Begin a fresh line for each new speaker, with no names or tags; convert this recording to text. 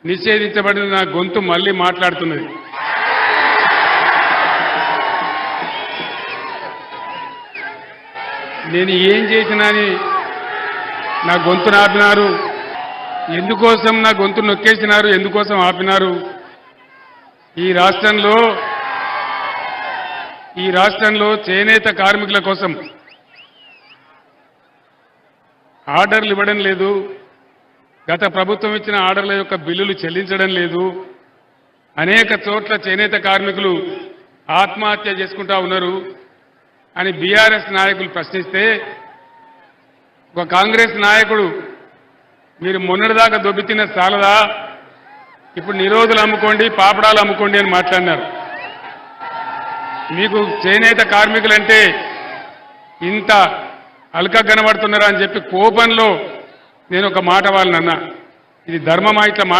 నిషేధించబడిన నా గొంతు మళ్ళీ మాట్లాడుతున్నది. నేను ఏం చేసినా అని నా గొంతును ఆపినారు. ఎందుకోసం నా గొంతు నొక్కేసినారు, ఎందుకోసం ఆపినారు? ఈ రాష్ట్రంలో చేనేత కార్మికుల కోసం ఆర్డర్లు ఇవ్వడం లేదు. గత ప్రభుత్వం ఇచ్చిన ఆర్డర్ల యొక్క బిల్లులు చెల్లించడం లేదు. అనేక చోట్ల చేనేత కార్మికులు ఆత్మహత్య చేసుకుంటా ఉన్నారు అని బీఆర్ఎస్ నాయకులు ప్రశ్నిస్తే ఒక కాంగ్రెస్ నాయకుడు మీరు మొన్నటిదాకా దొబ్బితిన్న చాలదా, ఇప్పుడు నిరోధులు అమ్ముకోండి, పాపడాలు అమ్ముకోండి అని మాట్లాడినారు. మీకు చేనేత కార్మికులంటే ఇంత అల్క కనబడుతున్నారా అని చెప్పి కోపంలో నేను ఒక మాట వాళ్ళనన్నా. ఇది ధర్మమా ఇట్లా